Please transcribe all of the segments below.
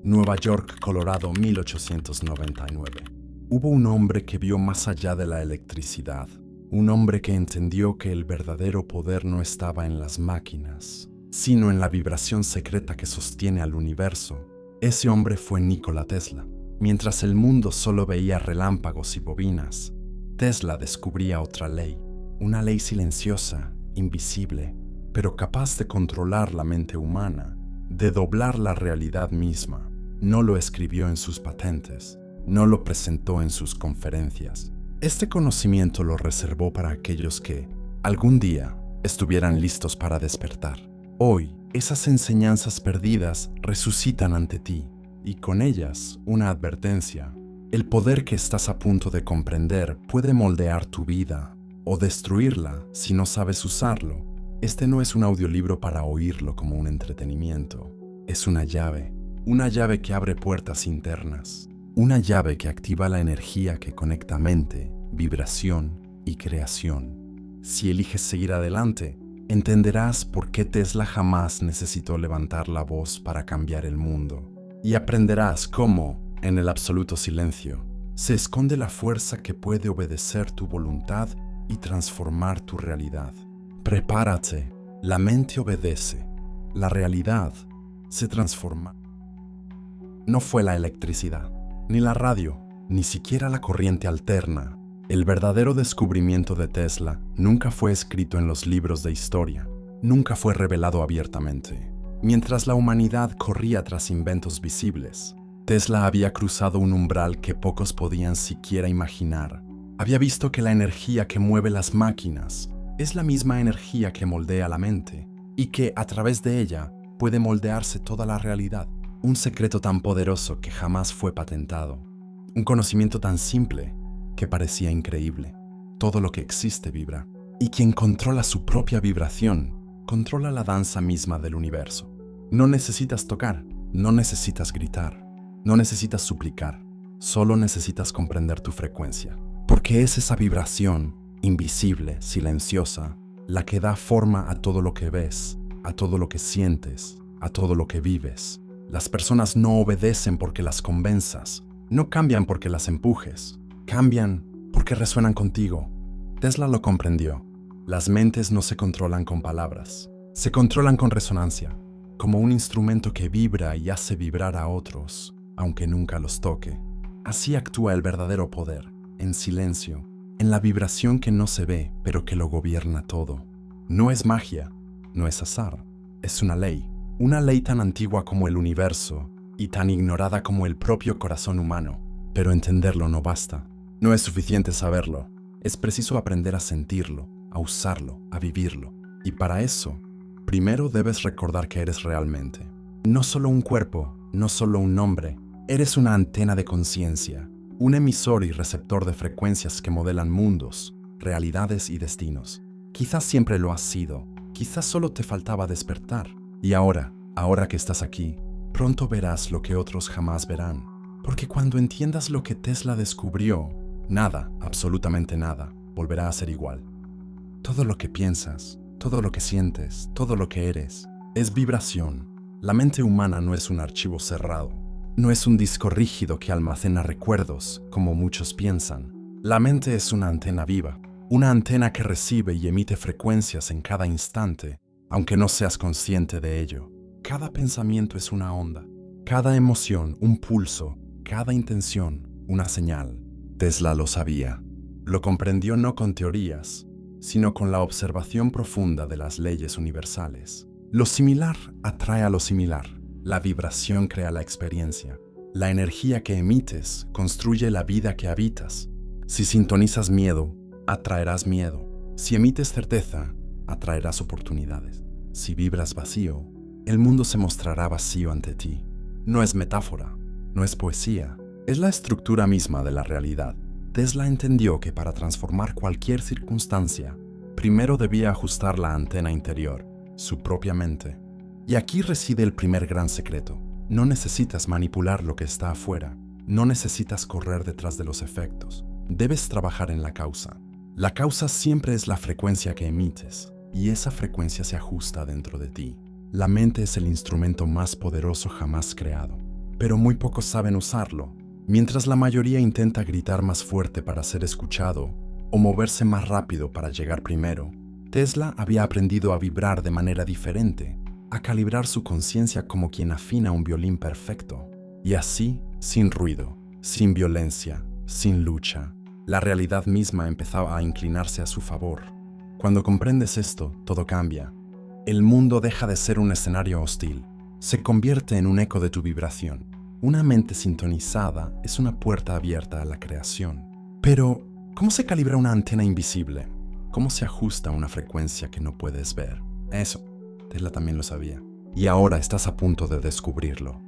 Nueva York, Colorado, 1899. Hubo un hombre que vio más allá de la electricidad. Un hombre que entendió que el verdadero poder no estaba en las máquinas, sino en la vibración secreta que sostiene al universo. Ese hombre fue Nikola Tesla. Mientras el mundo solo veía relámpagos y bobinas, Tesla descubría otra ley. Una ley silenciosa, invisible, pero capaz de controlar la mente humana, de doblar la realidad misma. No lo escribió en sus patentes, no lo presentó en sus conferencias. Este conocimiento lo reservó para aquellos que, algún día, estuvieran listos para despertar. Hoy, esas enseñanzas perdidas resucitan ante ti, y con ellas, una advertencia. El poder que estás a punto de comprender puede moldear tu vida, o destruirla si no sabes usarlo. Este no es un audiolibro para oírlo como un entretenimiento. Es una llave que abre puertas internas. Una llave que activa la energía que conecta mente, vibración y creación. Si eliges seguir adelante, entenderás por qué Tesla jamás necesitó levantar la voz para cambiar el mundo. Y aprenderás cómo, en el absoluto silencio, se esconde la fuerza que puede obedecer tu voluntad y transformar tu realidad. Prepárate, la mente obedece, la realidad se transforma. No fue la electricidad, ni la radio, ni siquiera la corriente alterna. El verdadero descubrimiento de Tesla nunca fue escrito en los libros de historia, nunca fue revelado abiertamente. Mientras la humanidad corría tras inventos visibles, Tesla había cruzado un umbral que pocos podían siquiera imaginar. Había visto que la energía que mueve las máquinas es la misma energía que moldea la mente, y que a través de ella puede moldearse toda la realidad. Un secreto tan poderoso que jamás fue patentado. Un conocimiento tan simple que parecía increíble. Todo lo que existe vibra, y quien controla su propia vibración, controla la danza misma del universo. No necesitas tocar, no necesitas gritar, no necesitas suplicar, solo necesitas comprender tu frecuencia. Porque es esa vibración, invisible, silenciosa, la que da forma a todo lo que ves, a todo lo que sientes, a todo lo que vives. Las personas no obedecen porque las convenzas, no cambian porque las empujes, cambian porque resuenan contigo. Tesla lo comprendió. Las mentes no se controlan con palabras, se controlan con resonancia, como un instrumento que vibra y hace vibrar a otros, aunque nunca los toque. Así actúa el verdadero poder, en silencio, en la vibración que no se ve, pero que lo gobierna todo. No es magia, no es azar, es una ley tan antigua como el universo y tan ignorada como el propio corazón humano. Pero entenderlo no basta. No es suficiente saberlo, es preciso aprender a sentirlo, a usarlo, a vivirlo. Y para eso, primero debes recordar que eres realmente. No solo un cuerpo, no solo un nombre, eres una antena de conciencia, un emisor y receptor de frecuencias que modelan mundos, realidades y destinos. Quizás siempre lo has sido, quizás solo te faltaba despertar. Y ahora que estás aquí, pronto verás lo que otros jamás verán. Porque cuando entiendas lo que Tesla descubrió, nada, absolutamente nada, volverá a ser igual. Todo lo que piensas, todo lo que sientes, todo lo que eres, es vibración. La mente humana no es un archivo cerrado. No es un disco rígido que almacena recuerdos, como muchos piensan. La mente es una antena viva, una antena que recibe y emite frecuencias en cada instante, aunque no seas consciente de ello. Cada pensamiento es una onda, cada emoción un pulso, cada intención una señal. Tesla lo sabía. Lo comprendió no con teorías, sino con la observación profunda de las leyes universales. Lo similar atrae a lo similar. La vibración crea la experiencia. La energía que emites construye la vida que habitas. Si sintonizas miedo, atraerás miedo. Si emites certeza, atraerás oportunidades. Si vibras vacío, el mundo se mostrará vacío ante ti. No es metáfora, no es poesía, es la estructura misma de la realidad. Tesla entendió que para transformar cualquier circunstancia, primero debía ajustar la antena interior, su propia mente. Y aquí reside el primer gran secreto. No necesitas manipular lo que está afuera, no necesitas correr detrás de los efectos. Debes trabajar en la causa. La causa siempre es la frecuencia que emites, y esa frecuencia se ajusta dentro de ti. La mente es el instrumento más poderoso jamás creado. pero muy pocos saben usarlo. Mientras la mayoría intenta gritar más fuerte para ser escuchado o moverse más rápido para llegar primero, Tesla había aprendido a vibrar de manera diferente, a calibrar su conciencia como quien afina un violín perfecto. Y así, sin ruido, sin violencia, sin lucha, la realidad misma empezaba a inclinarse a su favor. Cuando comprendes esto, todo cambia. El mundo deja de ser un escenario hostil, se convierte en un eco de tu vibración. Una mente sintonizada es una puerta abierta a la creación. Pero, ¿cómo se calibra una antena invisible? ¿Cómo se ajusta a una frecuencia que no puedes ver? Eso, Tesla también lo sabía. Y ahora estás a punto de descubrirlo.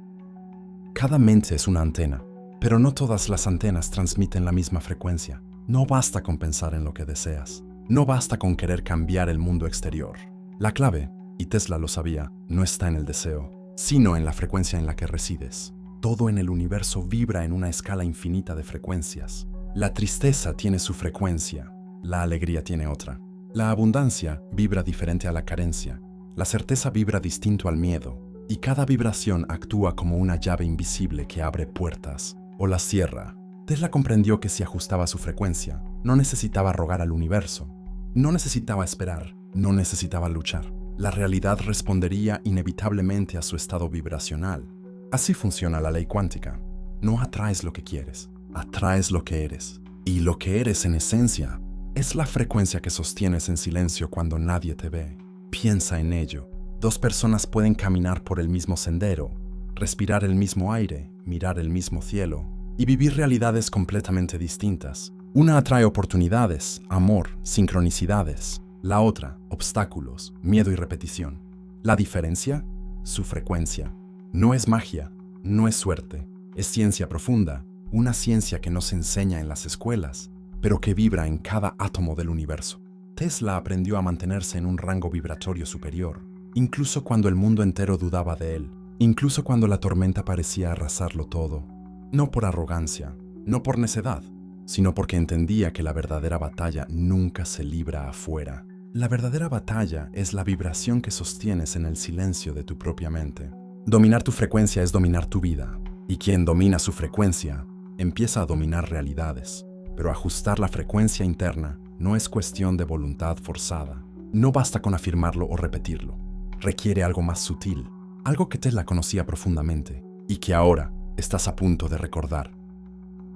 Cada mente es una antena, pero no todas las antenas transmiten la misma frecuencia. No basta con pensar en lo que deseas. No basta con querer cambiar el mundo exterior. La clave, y Tesla lo sabía, no está en el deseo, sino en la frecuencia en la que resides. Todo en el universo vibra en una escala infinita de frecuencias. La tristeza tiene su frecuencia, la alegría tiene otra. La abundancia vibra diferente a la carencia. La certeza vibra distinto al miedo. Y cada vibración actúa como una llave invisible que abre puertas o las cierra. Tesla comprendió que si ajustaba su frecuencia, no necesitaba rogar al universo. No necesitaba esperar, no necesitaba luchar. La realidad respondería inevitablemente a su estado vibracional. Así funciona la ley cuántica. No atraes lo que quieres, atraes lo que eres. Y lo que eres en esencia es la frecuencia que sostienes en silencio cuando nadie te ve. Piensa en ello. Dos personas pueden caminar por el mismo sendero, respirar el mismo aire, mirar el mismo cielo y vivir realidades completamente distintas. Una atrae oportunidades, amor, sincronicidades. La otra, obstáculos, miedo y repetición. La diferencia, su frecuencia. No es magia, no es suerte, es ciencia profunda, una ciencia que no se enseña en las escuelas, pero que vibra en cada átomo del universo. Tesla aprendió a mantenerse en un rango vibratorio superior, incluso cuando el mundo entero dudaba de él, incluso cuando la tormenta parecía arrasarlo todo. No por arrogancia, no por necedad, sino porque entendía que la verdadera batalla nunca se libra afuera. La verdadera batalla es la vibración que sostienes en el silencio de tu propia mente. Dominar tu frecuencia es dominar tu vida, y quien domina su frecuencia empieza a dominar realidades. Pero ajustar la frecuencia interna no es cuestión de voluntad forzada. No basta con afirmarlo o repetirlo. Requiere algo más sutil, algo que Tesla conocía profundamente y que ahora estás a punto de recordar.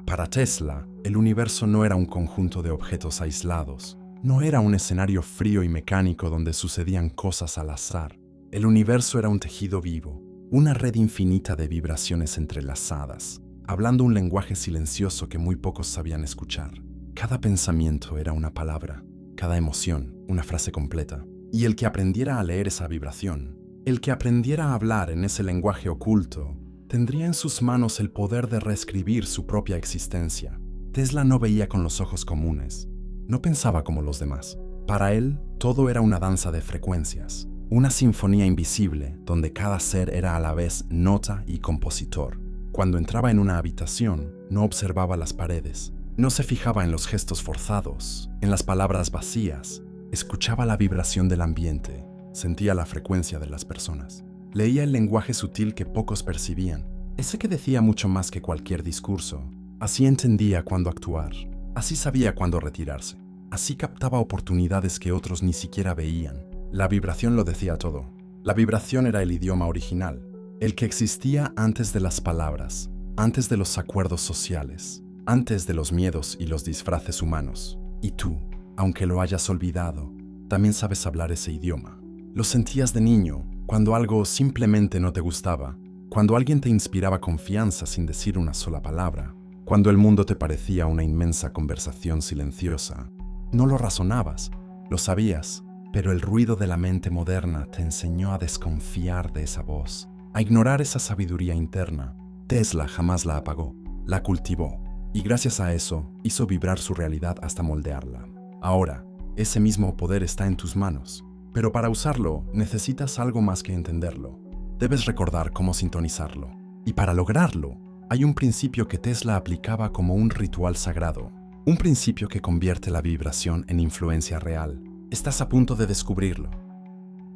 Para Tesla, el universo no era un conjunto de objetos aislados, no era un escenario frío y mecánico donde sucedían cosas al azar. El universo era un tejido vivo, una red infinita de vibraciones entrelazadas, hablando un lenguaje silencioso que muy pocos sabían escuchar. Cada pensamiento era una palabra, cada emoción una frase completa. Y el que aprendiera a leer esa vibración, el que aprendiera a hablar en ese lenguaje oculto, tendría en sus manos el poder de reescribir su propia existencia. Tesla no veía con los ojos comunes, no pensaba como los demás. Para él, todo era una danza de frecuencias, una sinfonía invisible donde cada ser era a la vez nota y compositor. Cuando entraba en una habitación, no observaba las paredes, no se fijaba en los gestos forzados, en las palabras vacías. Escuchaba la vibración del ambiente, sentía la frecuencia de las personas. Leía el lenguaje sutil que pocos percibían, ese que decía mucho más que cualquier discurso. Así entendía cuándo actuar, así sabía cuándo retirarse, así captaba oportunidades que otros ni siquiera veían. La vibración lo decía todo. La vibración era el idioma original, el que existía antes de las palabras, antes de los acuerdos sociales, antes de los miedos y los disfraces humanos. Y tú, aunque lo hayas olvidado, también sabes hablar ese idioma. Lo sentías de niño, cuando algo simplemente no te gustaba, cuando alguien te inspiraba confianza sin decir una sola palabra, cuando el mundo te parecía una inmensa conversación silenciosa. No lo razonabas, lo sabías, pero el ruido de la mente moderna te enseñó a desconfiar de esa voz, a ignorar esa sabiduría interna. Tesla jamás la apagó, la cultivó, y gracias a eso hizo vibrar su realidad hasta moldearla. Ahora, ese mismo poder está en tus manos, pero para usarlo necesitas algo más que entenderlo. Debes recordar cómo sintonizarlo. Y para lograrlo, hay un principio que Tesla aplicaba como un ritual sagrado. Un principio que convierte la vibración en influencia real. Estás a punto de descubrirlo.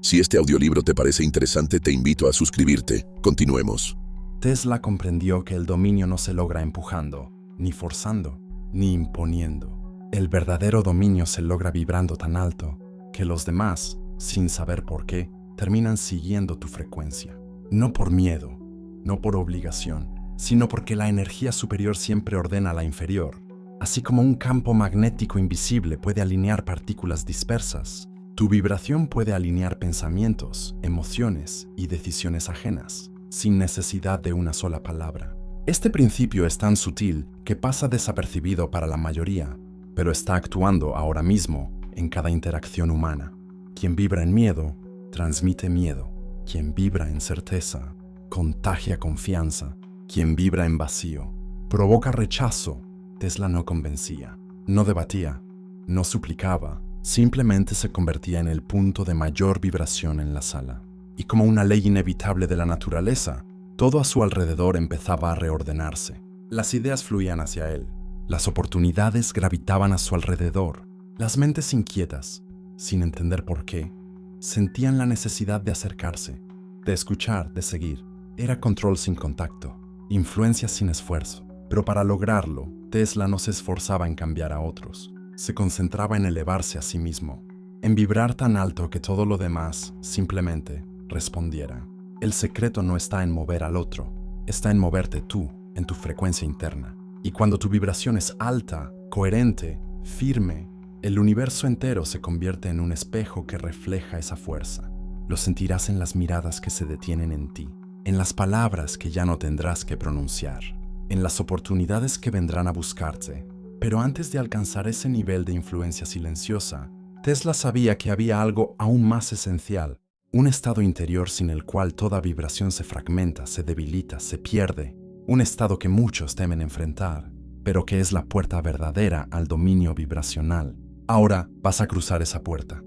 Si este audiolibro te parece interesante, te invito a suscribirte. Continuemos. Tesla comprendió que el dominio no se logra empujando, ni forzando, ni imponiendo. El verdadero dominio se logra vibrando tan alto que los demás, sin saber por qué, terminan siguiendo tu frecuencia. No por miedo, no por obligación, sino porque la energía superior siempre ordena a la inferior. Así como un campo magnético invisible puede alinear partículas dispersas, tu vibración puede alinear pensamientos, emociones y decisiones ajenas, sin necesidad de una sola palabra. Este principio es tan sutil que pasa desapercibido para la mayoría, pero está actuando ahora mismo en cada interacción humana. Quien vibra en miedo, transmite miedo. Quien vibra en certeza, contagia confianza. Quien vibra en vacío, provoca rechazo. Tesla no convencía, no debatía, no suplicaba, simplemente se convertía en el punto de mayor vibración en la sala. Y como una ley inevitable de la naturaleza, todo a su alrededor empezaba a reordenarse. Las ideas fluían hacia él, las oportunidades gravitaban a su alrededor. Las mentes inquietas, sin entender por qué, sentían la necesidad de acercarse, de escuchar, de seguir. Era control sin contacto, influencia sin esfuerzo. Pero para lograrlo, Tesla no se esforzaba en cambiar a otros. Se concentraba en elevarse a sí mismo, en vibrar tan alto que todo lo demás simplemente respondiera. El secreto no está en mover al otro, está en moverte tú, en tu frecuencia interna. Y cuando tu vibración es alta, coherente, firme, el universo entero se convierte en un espejo que refleja esa fuerza. Lo sentirás en las miradas que se detienen en ti, en las palabras que ya no tendrás que pronunciar, en las oportunidades que vendrán a buscarte. Pero antes de alcanzar ese nivel de influencia silenciosa, Tesla sabía que había algo aún más esencial, un estado interior sin el cual toda vibración se fragmenta, se debilita, se pierde, un estado que muchos temen enfrentar, pero que es la puerta verdadera al dominio vibracional. Ahora vas a cruzar esa puerta.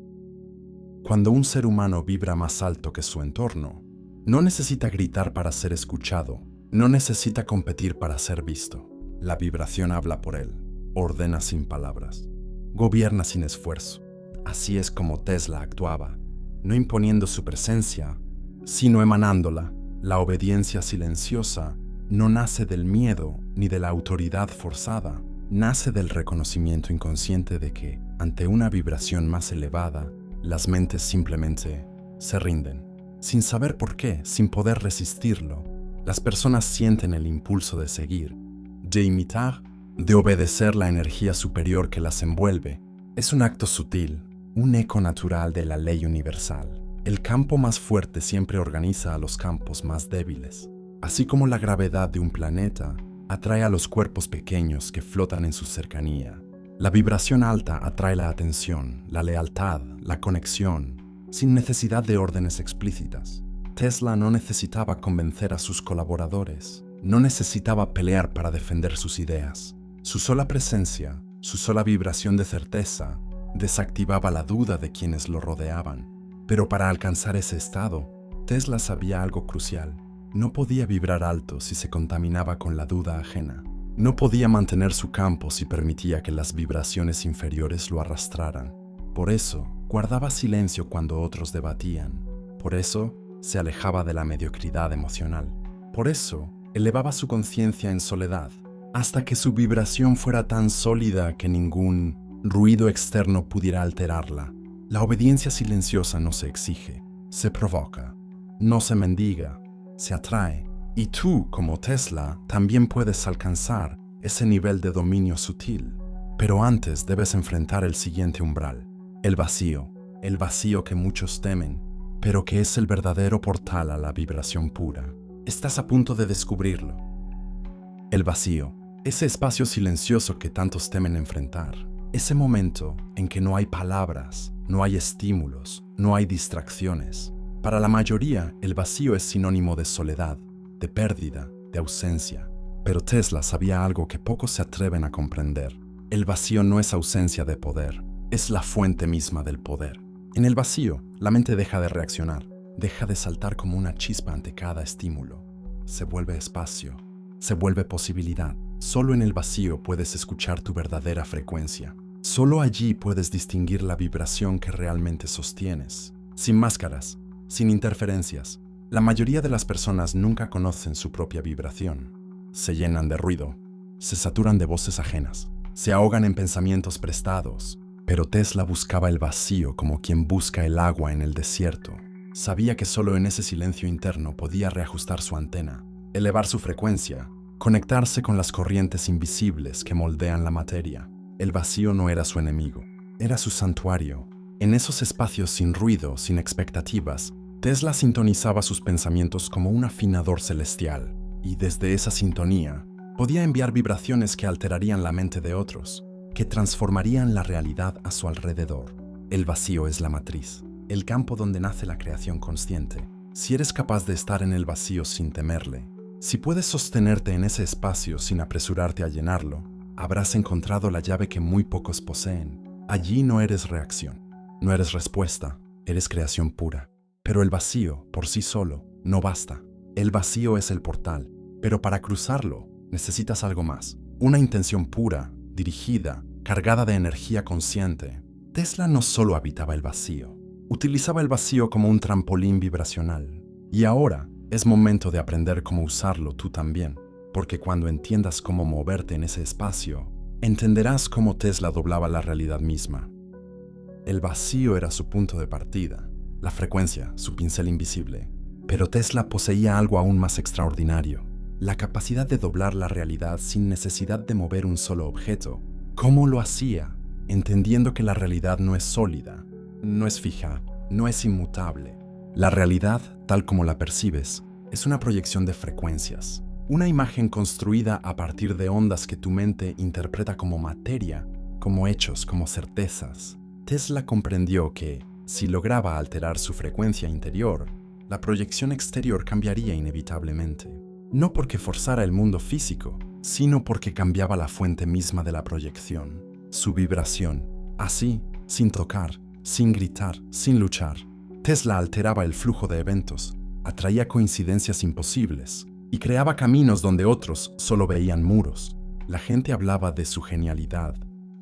Cuando un ser humano vibra más alto que su entorno, no necesita gritar para ser escuchado, no necesita competir para ser visto. La vibración habla por él, ordena sin palabras, gobierna sin esfuerzo. Así es como Tesla actuaba, no imponiendo su presencia, sino emanándola. La obediencia silenciosa no nace del miedo ni de la autoridad forzada, nace del reconocimiento inconsciente de que, ante una vibración más elevada, las mentes simplemente se rinden. Sin saber por qué, sin poder resistirlo, las personas sienten el impulso de seguir, de imitar, de obedecer la energía superior que las envuelve. Es un acto sutil, un eco natural de la ley universal. El campo más fuerte siempre organiza a los campos más débiles. Así como la gravedad de un planeta atrae a los cuerpos pequeños que flotan en su cercanía, la vibración alta atrae la atención, la lealtad, la conexión, sin necesidad de órdenes explícitas. Tesla no necesitaba convencer a sus colaboradores, no necesitaba pelear para defender sus ideas. Su sola presencia, su sola vibración de certeza, desactivaba la duda de quienes lo rodeaban. Pero para alcanzar ese estado, Tesla sabía algo crucial. No podía vibrar alto si se contaminaba con la duda ajena. No podía mantener su campo si permitía que las vibraciones inferiores lo arrastraran. Por eso, guardaba silencio cuando otros debatían. Por eso, se alejaba de la mediocridad emocional. Por eso, elevaba su conciencia en soledad, hasta que su vibración fuera tan sólida que ningún ruido externo pudiera alterarla. La obediencia silenciosa no se exige, se provoca, no se mendiga, se atrae. Y tú, como Tesla, también puedes alcanzar ese nivel de dominio sutil. Pero antes debes enfrentar el siguiente umbral, el vacío que muchos temen, pero que es el verdadero portal a la vibración pura. Estás a punto de descubrirlo. El vacío, ese espacio silencioso que tantos temen enfrentar. Ese momento en que no hay palabras, no hay estímulos, no hay distracciones. Para la mayoría, el vacío es sinónimo de soledad, de pérdida, de ausencia. Pero Tesla sabía algo que pocos se atreven a comprender. El vacío no es ausencia de poder, es la fuente misma del poder. En el vacío, la mente deja de reaccionar, deja de saltar como una chispa ante cada estímulo. Se vuelve espacio, se vuelve posibilidad. Solo en el vacío puedes escuchar tu verdadera frecuencia. Solo allí puedes distinguir la vibración que realmente sostienes. Sin máscaras, sin interferencias, La mayoría de las personas nunca conocen su propia vibración. Se llenan de ruido, se saturan de voces ajenas, se ahogan en pensamientos prestados. Pero Tesla buscaba el vacío como quien busca el agua en el desierto. Sabía que solo en ese silencio interno podía reajustar su antena, elevar su frecuencia, conectarse con las corrientes invisibles que moldean la materia. El vacío no era su enemigo, era su santuario. En esos espacios sin ruido, sin expectativas, Tesla sintonizaba sus pensamientos como un afinador celestial, y desde esa sintonía podía enviar vibraciones que alterarían la mente de otros, que transformarían la realidad a su alrededor. El vacío es la matriz, el campo donde nace la creación consciente. Si eres capaz de estar en el vacío sin temerle, si puedes sostenerte en ese espacio sin apresurarte a llenarlo, habrás encontrado la llave que muy pocos poseen. Allí no eres reacción, no eres respuesta, eres creación pura. Pero el vacío, por sí solo, no basta. El vacío es el portal, pero para cruzarlo necesitas algo más. Una intención pura, dirigida, cargada de energía consciente. Tesla no solo habitaba el vacío, utilizaba el vacío como un trampolín vibracional. Y ahora es momento de aprender cómo usarlo tú también, porque cuando entiendas cómo moverte en ese espacio, entenderás cómo Tesla doblaba la realidad misma. El vacío era su punto de partida, la frecuencia, su pincel invisible. Pero Tesla poseía algo aún más extraordinario, la capacidad de doblar la realidad sin necesidad de mover un solo objeto. ¿Cómo lo hacía? Entendiendo que la realidad no es sólida, no es fija, no es inmutable. La realidad, tal como la percibes, es una proyección de frecuencias, una imagen construida a partir de ondas que tu mente interpreta como materia, como hechos, como certezas. Tesla comprendió que, si lograba alterar su frecuencia interior, la proyección exterior cambiaría inevitablemente. No porque forzara el mundo físico, sino porque cambiaba la fuente misma de la proyección, su vibración. Así, sin tocar, sin gritar, sin luchar, Tesla alteraba el flujo de eventos, atraía coincidencias imposibles y creaba caminos donde otros solo veían muros. La gente hablaba de su genialidad,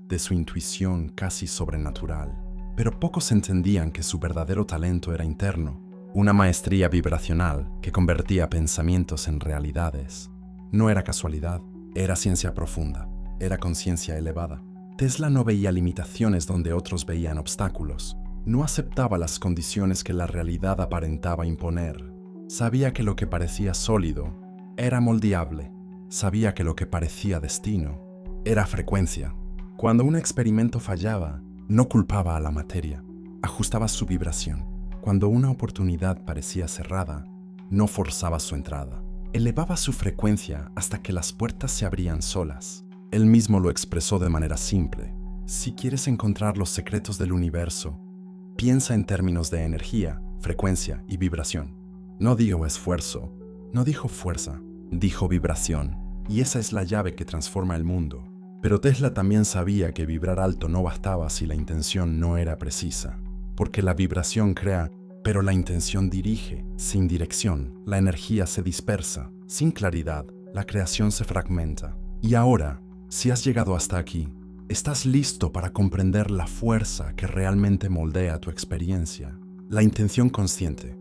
de su intuición casi sobrenatural, pero pocos entendían que su verdadero talento era interno. Una maestría vibracional que convertía pensamientos en realidades. No era casualidad, era ciencia profunda, era conciencia elevada. Tesla no veía limitaciones donde otros veían obstáculos. No aceptaba las condiciones que la realidad aparentaba imponer. Sabía que lo que parecía sólido era moldeable. Sabía que lo que parecía destino era frecuencia. Cuando un experimento fallaba, no culpaba a la materia, ajustaba su vibración. Cuando una oportunidad parecía cerrada, no forzaba su entrada. Elevaba su frecuencia hasta que las puertas se abrían solas. Él mismo lo expresó de manera simple. Si quieres encontrar los secretos del universo, piensa en términos de energía, frecuencia y vibración. No dijo esfuerzo, no dijo fuerza, dijo vibración. Y esa es la llave que transforma el mundo. Pero Tesla también sabía que vibrar alto no bastaba si la intención no era precisa. Porque la vibración crea, pero la intención dirige. Sin dirección, la energía se dispersa. Sin claridad, la creación se fragmenta. Y ahora, si has llegado hasta aquí, estás listo para comprender la fuerza que realmente moldea tu experiencia. La intención consciente.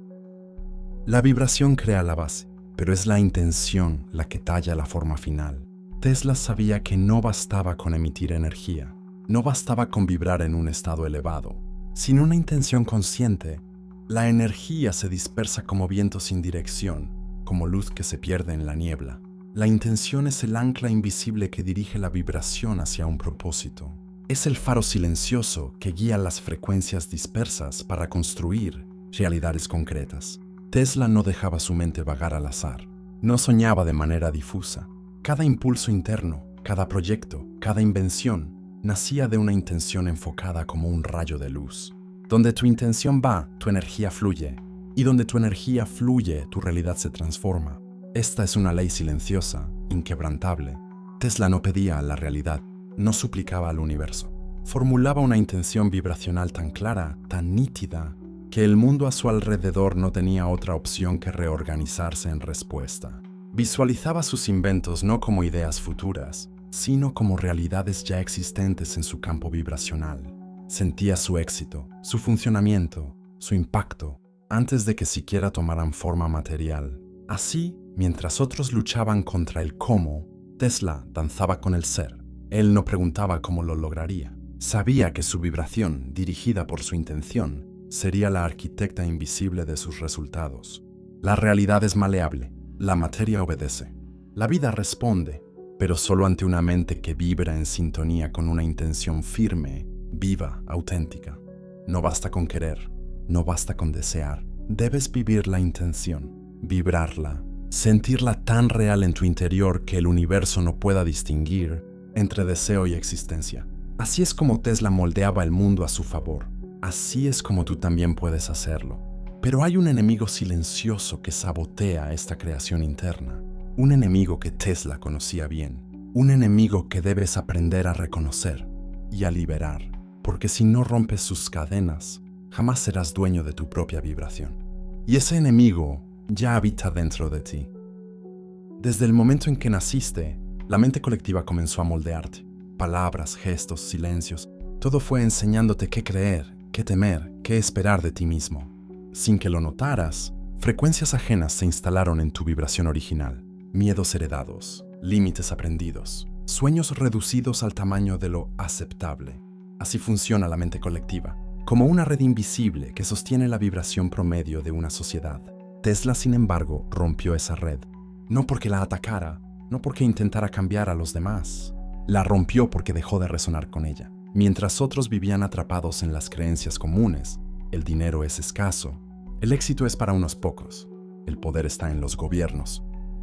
La vibración crea la base, pero es la intención la que talla la forma final. Tesla sabía que no bastaba con emitir energía, no bastaba con vibrar en un estado elevado. Sin una intención consciente, la energía se dispersa como viento sin dirección, como luz que se pierde en la niebla. La intención es el ancla invisible que dirige la vibración hacia un propósito. Es el faro silencioso que guía las frecuencias dispersas para construir realidades concretas. Tesla no dejaba su mente vagar al azar. No soñaba de manera difusa. Cada impulso interno, cada proyecto, cada invención, nacía de una intención enfocada como un rayo de luz. Donde tu intención va, tu energía fluye. Y donde tu energía fluye, tu realidad se transforma. Esta es una ley silenciosa, inquebrantable. Tesla no pedía a la realidad, no suplicaba al universo. Formulaba una intención vibracional tan clara, tan nítida, que el mundo a su alrededor no tenía otra opción que reorganizarse en respuesta. Visualizaba sus inventos no como ideas futuras, sino como realidades ya existentes en su campo vibracional. Sentía su éxito, su funcionamiento, su impacto. antes de que siquiera tomaran forma material. Así, mientras otros luchaban contra el cómo, Tesla danzaba con el ser. Él no preguntaba cómo lo lograría. Sabía que su vibración, dirigida por su intención, sería la arquitecta invisible de sus resultados. La realidad es maleable, la materia obedece. La vida responde, pero solo ante una mente que vibra en sintonía con una intención firme, viva, auténtica. No basta con querer, no basta con desear. Debes vivir la intención, vibrarla, sentirla tan real en tu interior que el universo no pueda distinguir entre deseo y existencia. Así es como Tesla moldeaba el mundo a su favor. Así es como tú también puedes hacerlo. Pero hay un enemigo silencioso que sabotea esta creación interna. Un enemigo que Tesla conocía bien. Un enemigo que debes aprender a reconocer y a liberar. Porque si no rompes sus cadenas, jamás serás dueño de tu propia vibración. Y ese enemigo ya habita dentro de ti. Desde el momento en que naciste, la mente colectiva comenzó a moldearte. Palabras, gestos, silencios, todo fue enseñándote qué creer, qué temer, qué esperar de ti mismo. Sin que lo notaras, frecuencias ajenas se instalaron en tu vibración original. Miedos heredados, límites aprendidos, sueños reducidos al tamaño de lo aceptable. Así funciona la mente colectiva, como una red invisible que sostiene la vibración promedio de una sociedad. Tesla, sin embargo, rompió esa red. No porque la atacara, no porque intentara cambiar a los demás. La rompió porque dejó de resonar con ella. Mientras otros vivían atrapados en las creencias comunes, el dinero es escaso, el éxito es para unos pocos, el poder está en los gobiernos.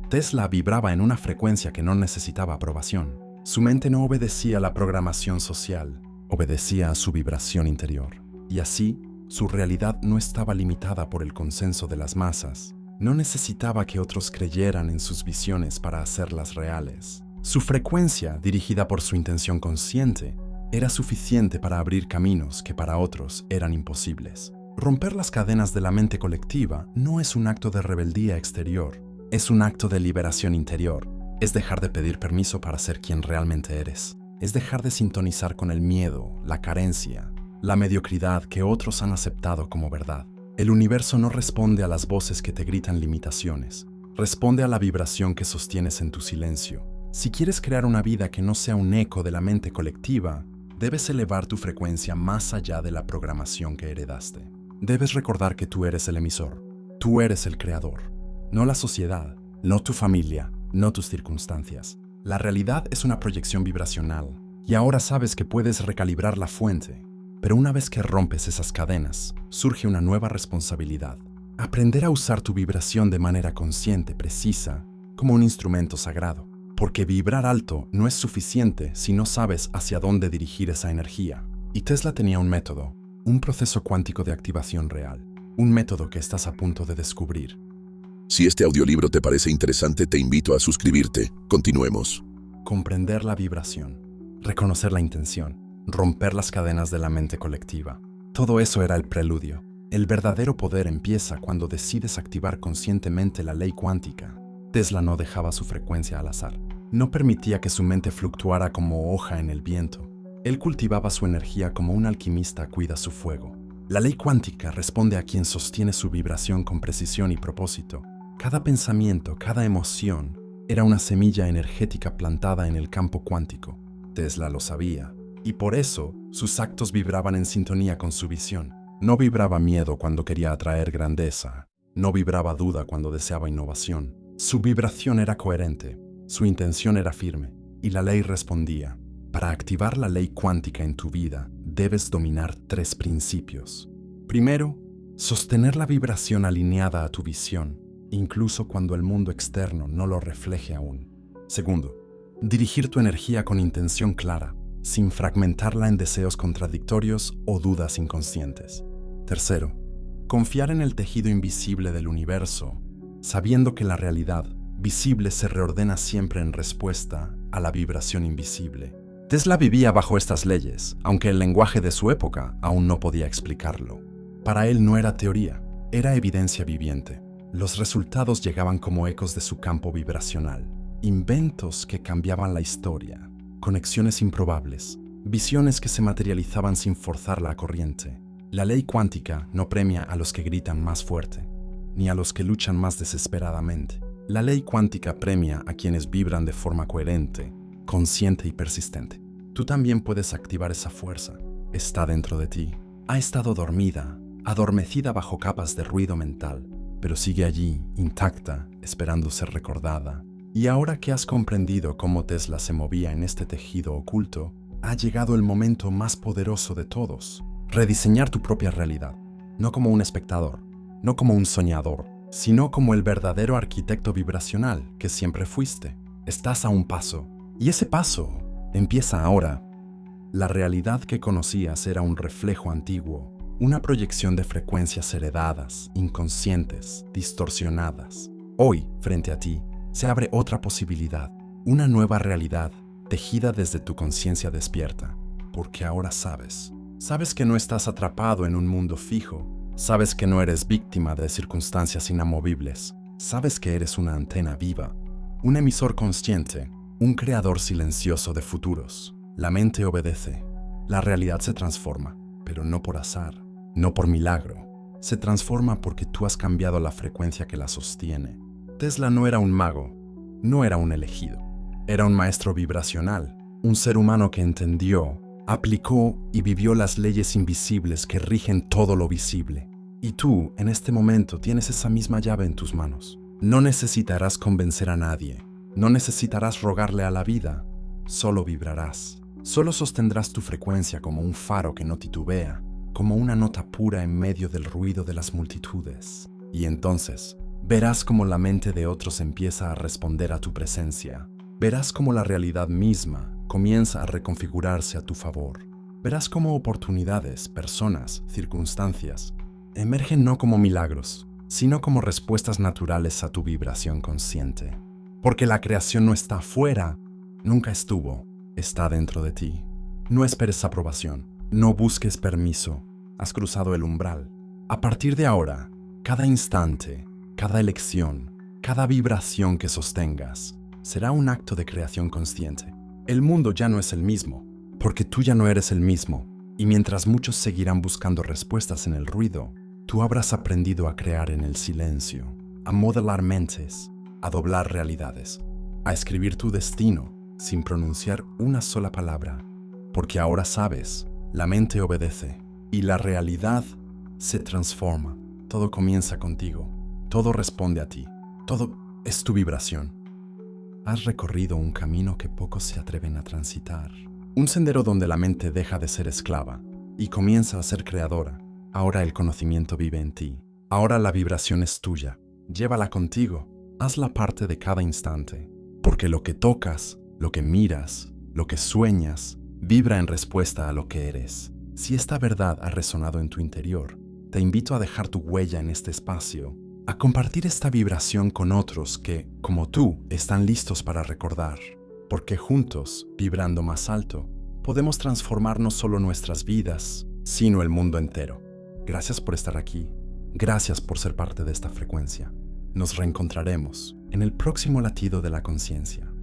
Tesla vibraba en una frecuencia que no necesitaba aprobación. Su mente no obedecía a la programación social, obedecía a su vibración interior. Y así, su realidad no estaba limitada por el consenso de las masas. No necesitaba que otros creyeran en sus visiones para hacerlas reales. Su frecuencia, dirigida por su intención consciente, era suficiente para abrir caminos que para otros eran imposibles. Romper las cadenas de la mente colectiva no es un acto de rebeldía exterior, es un acto de liberación interior. Es dejar de pedir permiso para ser quien realmente eres. Es dejar de sintonizar con el miedo, la carencia, la mediocridad que otros han aceptado como verdad. El universo no responde a las voces que te gritan limitaciones, responde a la vibración que sostienes en tu silencio. Si quieres crear una vida que no sea un eco de la mente colectiva, debes elevar tu frecuencia más allá de la programación que heredaste. Debes recordar que tú eres el emisor, tú eres el creador, no la sociedad, no tu familia, no tus circunstancias. La realidad es una proyección vibracional, y ahora sabes que puedes recalibrar la fuente. Pero una vez que rompes esas cadenas, surge una nueva responsabilidad. Aprender a usar tu vibración de manera consciente, precisa, como un instrumento sagrado. Porque vibrar alto no es suficiente si no sabes hacia dónde dirigir esa energía. Y Tesla tenía un método, un proceso cuántico de activación real, un método que estás a punto de descubrir. Si este audiolibro te parece interesante, te invito a suscribirte. Continuemos. Comprender la vibración, reconocer la intención, romper las cadenas de la mente colectiva. Todo eso era el preludio. El verdadero poder empieza cuando decides activar conscientemente la ley cuántica. Tesla no dejaba su frecuencia al azar. No permitía que su mente fluctuara como hoja en el viento. Él cultivaba su energía como un alquimista cuida su fuego. La ley cuántica responde a quien sostiene su vibración con precisión y propósito. Cada pensamiento, cada emoción, era una semilla energética plantada en el campo cuántico. Tesla lo sabía, y por eso sus actos vibraban en sintonía con su visión. No vibraba miedo cuando quería atraer grandeza. No vibraba duda cuando deseaba innovación. Su vibración era coherente, su intención era firme, y la ley respondía. Para activar la ley cuántica en tu vida, debes dominar 3 principios. Primero, sostener la vibración alineada a tu visión, incluso cuando el mundo externo no lo refleje aún. Segundo, dirigir tu energía con intención clara, sin fragmentarla en deseos contradictorios o dudas inconscientes. Tercero, confiar en el tejido invisible del universo, sabiendo que la realidad visible se reordena siempre en respuesta a la vibración invisible. Tesla vivía bajo estas leyes, aunque el lenguaje de su época aún no podía explicarlo. Para él no era teoría, era evidencia viviente. Los resultados llegaban como ecos de su campo vibracional, inventos que cambiaban la historia, conexiones improbables, visiones que se materializaban sin forzar la corriente. La ley cuántica no premia a los que gritan más fuerte, ni a los que luchan más desesperadamente. La ley cuántica premia a quienes vibran de forma coherente, consciente y persistente. Tú también puedes activar esa fuerza. Está dentro de ti. Ha estado dormida, adormecida bajo capas de ruido mental, pero sigue allí, intacta, esperando ser recordada. Y ahora que has comprendido cómo Tesla se movía en este tejido oculto, ha llegado el momento más poderoso de todos. Rediseñar tu propia realidad, no como un espectador, no como un soñador, sino como el verdadero arquitecto vibracional que siempre fuiste. Estás a un paso, y ese paso empieza ahora. La realidad que conocías era un reflejo antiguo, una proyección de frecuencias heredadas, inconscientes, distorsionadas. Hoy, frente a ti, se abre otra posibilidad, una nueva realidad, tejida desde tu conciencia despierta, porque ahora sabes. Sabes que no estás atrapado en un mundo fijo, sabes que no eres víctima de circunstancias inamovibles, sabes que eres una antena viva, un emisor consciente, un creador silencioso de futuros. La mente obedece, la realidad se transforma, pero no por azar, no por milagro. Se transforma porque tú has cambiado la frecuencia que la sostiene. Tesla no era un mago, no era un elegido, era un maestro vibracional, un ser humano que entendió, aplicó y vivió las leyes invisibles que rigen todo lo visible. Y tú, en este momento, tienes esa misma llave en tus manos. No necesitarás convencer a nadie, no necesitarás rogarle a la vida, solo vibrarás. Solo sostendrás tu frecuencia como un faro que no titubea, como una nota pura en medio del ruido de las multitudes. Y entonces, verás cómo la mente de otros empieza a responder a tu presencia. Verás cómo la realidad misma comienza a reconfigurarse a tu favor. Verás cómo oportunidades, personas, circunstancias emergen no como milagros, sino como respuestas naturales a tu vibración consciente. Porque la creación no está afuera, nunca estuvo, está dentro de ti. No esperes aprobación, no busques permiso, has cruzado el umbral. A partir de ahora, cada instante, cada elección, cada vibración que sostengas, será un acto de creación consciente. El mundo ya no es el mismo, porque tú ya no eres el mismo, y mientras muchos seguirán buscando respuestas en el ruido, tú habrás aprendido a crear en el silencio, a modelar mentes, a doblar realidades, a escribir tu destino sin pronunciar una sola palabra, porque ahora sabes, la mente obedece y la realidad se transforma. Todo comienza contigo, todo responde a ti, todo es tu vibración. Has recorrido un camino que pocos se atreven a transitar, un sendero donde la mente deja de ser esclava y comienza a ser creadora. Ahora el conocimiento vive en ti, ahora la vibración es tuya, llévala contigo, hazla parte de cada instante, porque lo que tocas, lo que miras, lo que sueñas, vibra en respuesta a lo que eres. Si esta verdad ha resonado en tu interior, te invito a dejar tu huella en este espacio, a compartir esta vibración con otros que, como tú, están listos para recordar, porque juntos, vibrando más alto, podemos transformar no solo nuestras vidas, sino el mundo entero. Gracias por estar aquí, gracias por ser parte de esta frecuencia. Nos reencontraremos en el próximo latido de la conciencia.